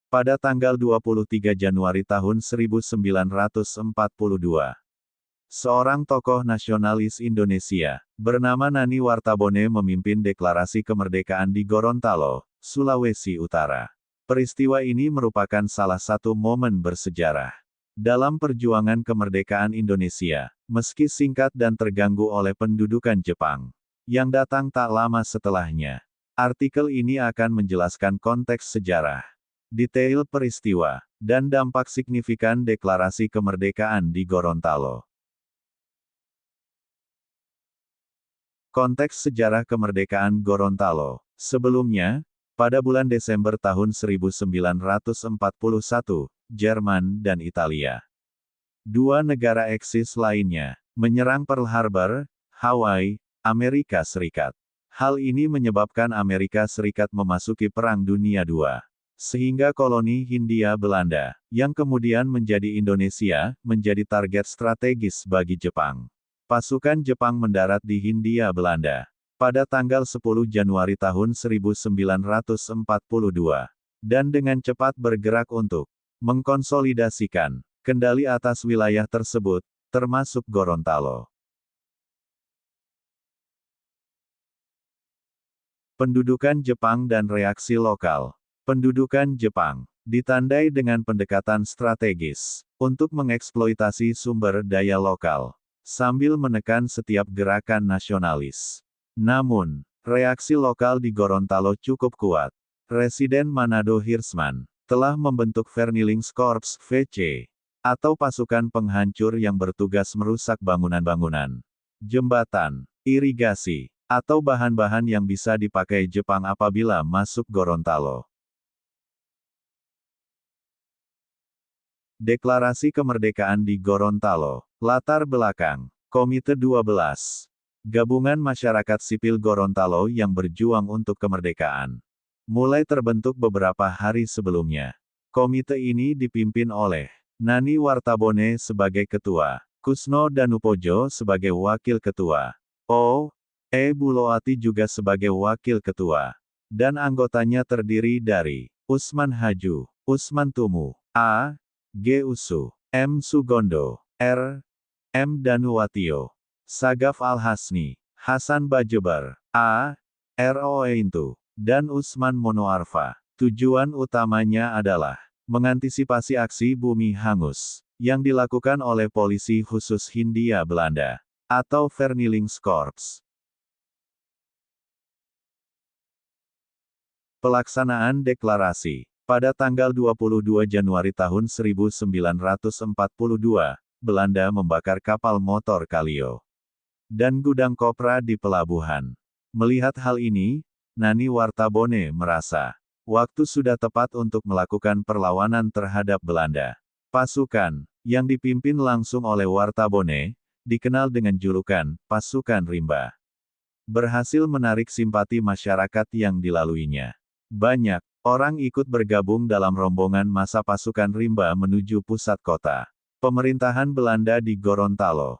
pada tanggal 23 Januari tahun 1942. Seorang tokoh nasionalis Indonesia, bernama Nani Wartabone memimpin deklarasi kemerdekaan di Gorontalo, Sulawesi Utara. Peristiwa ini merupakan salah satu momen bersejarah dalam perjuangan kemerdekaan Indonesia, meski singkat dan terganggu oleh pendudukan Jepang yang datang tak lama setelahnya. Artikel ini akan menjelaskan konteks sejarah, detail peristiwa, dan dampak signifikan deklarasi kemerdekaan di Gorontalo. Konteks sejarah kemerdekaan Gorontalo. Sebelumnya, pada bulan Desember tahun 1941, Jerman dan Italia, dua negara eksis lainnya, menyerang Pearl Harbor, Hawaii, Amerika Serikat. Hal ini menyebabkan Amerika Serikat memasuki Perang Dunia II. Sehingga koloni Hindia Belanda, yang kemudian menjadi Indonesia, menjadi target strategis bagi Jepang. Pasukan Jepang mendarat di Hindia Belanda pada tanggal 10 Januari tahun 1942, dan dengan cepat bergerak untuk mengkonsolidasikan kendali atas wilayah tersebut, termasuk Gorontalo. Pendudukan Jepang dan reaksi lokal. Pendudukan Jepang ditandai dengan pendekatan strategis untuk mengeksploitasi sumber daya lokal sambil menekan setiap gerakan nasionalis. Namun, reaksi lokal di Gorontalo cukup kuat. Residen Manado Hirschman telah membentuk Vernielingskorps (VC), atau pasukan penghancur yang bertugas merusak bangunan-bangunan, jembatan, irigasi, atau bahan-bahan yang bisa dipakai Jepang apabila masuk Gorontalo. Deklarasi kemerdekaan di Gorontalo. Latar belakang. Komite 12. Gabungan masyarakat sipil Gorontalo yang berjuang untuk kemerdekaan. Mulai terbentuk beberapa hari sebelumnya. Komite ini dipimpin oleh Nani Wartabone sebagai ketua, Kusno Danupojo sebagai wakil ketua, Buloati juga sebagai wakil ketua, dan anggotanya terdiri dari Usman Haju, Usman Tumu, G. Usu, M. Sugondo, M. Danuwatio, Sagaf Al-Hasni, Hasan Bajebar, Roeintu, dan Usman Monoarfa. Tujuan utamanya adalah mengantisipasi aksi bumi hangus yang dilakukan oleh polisi khusus Hindia Belanda atau Vernielingskorps. Pelaksanaan deklarasi. Pada tanggal 22 Januari tahun 1942, Belanda membakar kapal motor Kalio dan gudang kopra di pelabuhan. Melihat hal ini, Nani Wartabone merasa waktu sudah tepat untuk melakukan perlawanan terhadap Belanda. Pasukan yang dipimpin langsung oleh Wartabone, dikenal dengan julukan Pasukan Rimba, berhasil menarik simpati masyarakat yang dilaluinya. Banyak orang ikut bergabung dalam rombongan massa pasukan Rimba menuju pusat kota pemerintahan Belanda di Gorontalo.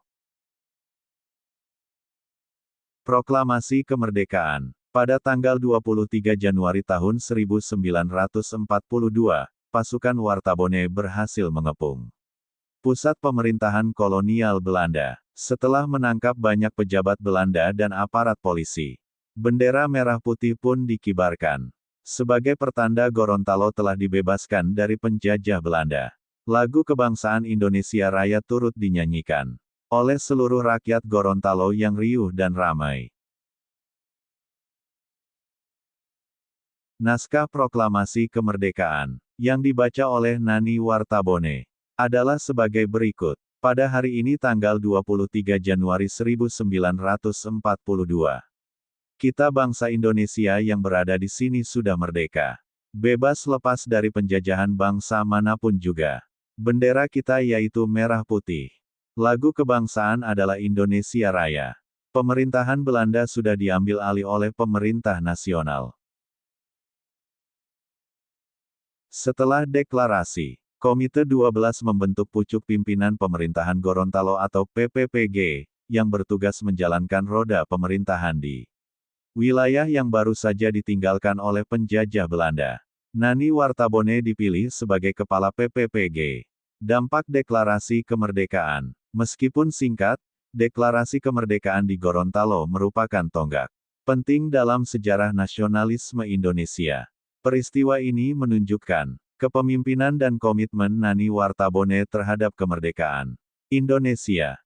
Proklamasi Kemerdekaan. Pada tanggal 23 Januari tahun 1942, pasukan Wartabone berhasil mengepung pusat pemerintahan kolonial Belanda. Setelah menangkap banyak pejabat Belanda dan aparat polisi, bendera merah putih pun dikibarkan sebagai pertanda Gorontalo telah dibebaskan dari penjajah Belanda. Lagu kebangsaan Indonesia Raya turut dinyanyikan oleh seluruh rakyat Gorontalo yang riuh dan ramai. Naskah Proklamasi Kemerdekaan yang dibaca oleh Nani Wartabone adalah sebagai berikut. Pada hari ini tanggal 23 Januari 1942. Kita bangsa Indonesia yang berada di sini sudah merdeka. Bebas lepas dari penjajahan bangsa manapun juga. Bendera kita yaitu merah putih. Lagu kebangsaan adalah Indonesia Raya. Pemerintahan Belanda sudah diambil alih oleh pemerintah nasional. Setelah deklarasi, Komite 12 membentuk pucuk pimpinan pemerintahan Gorontalo atau PPPG, yang bertugas menjalankan roda pemerintahan di wilayah yang baru saja ditinggalkan oleh penjajah Belanda. Nani Wartabone dipilih sebagai Kepala PPPG. Dampak Deklarasi Kemerdekaan. Meskipun singkat, Deklarasi Kemerdekaan di Gorontalo merupakan tonggak penting dalam sejarah nasionalisme Indonesia. Peristiwa ini menunjukkan kepemimpinan dan komitmen Nani Wartabone terhadap kemerdekaan Indonesia.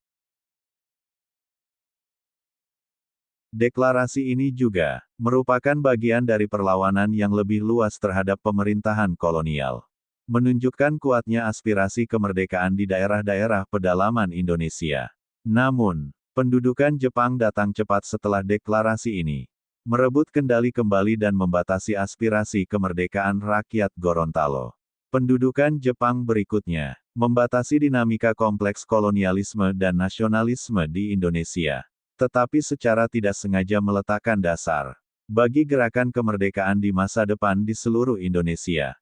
Deklarasi ini juga merupakan bagian dari perlawanan yang lebih luas terhadap pemerintahan kolonial. Menunjukkan kuatnya aspirasi kemerdekaan di daerah-daerah pedalaman Indonesia. Namun, pendudukan Jepang datang cepat setelah deklarasi ini. Merebut kendali kembali dan membatasi aspirasi kemerdekaan rakyat Gorontalo. Pendudukan Jepang berikutnya membatasi dinamika kompleks kolonialisme dan nasionalisme di Indonesia, tetapi secara tidak sengaja meletakkan dasar bagi gerakan kemerdekaan di masa depan di seluruh Indonesia.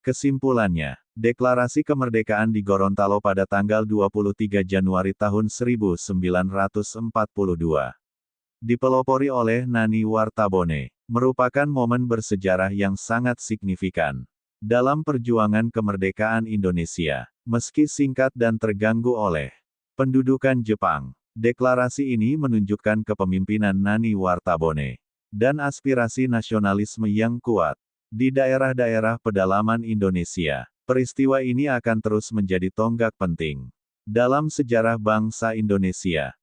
Kesimpulannya, Deklarasi Kemerdekaan di Gorontalo pada tanggal 23 Januari tahun 1942, dipelopori oleh Nani Wartabone, merupakan momen bersejarah yang sangat signifikan dalam perjuangan kemerdekaan Indonesia. Meski singkat dan terganggu oleh pendudukan Jepang, deklarasi ini menunjukkan kepemimpinan Nani Wartabone dan aspirasi nasionalisme yang kuat di daerah-daerah pedalaman Indonesia. Peristiwa ini akan terus menjadi tonggak penting dalam sejarah bangsa Indonesia.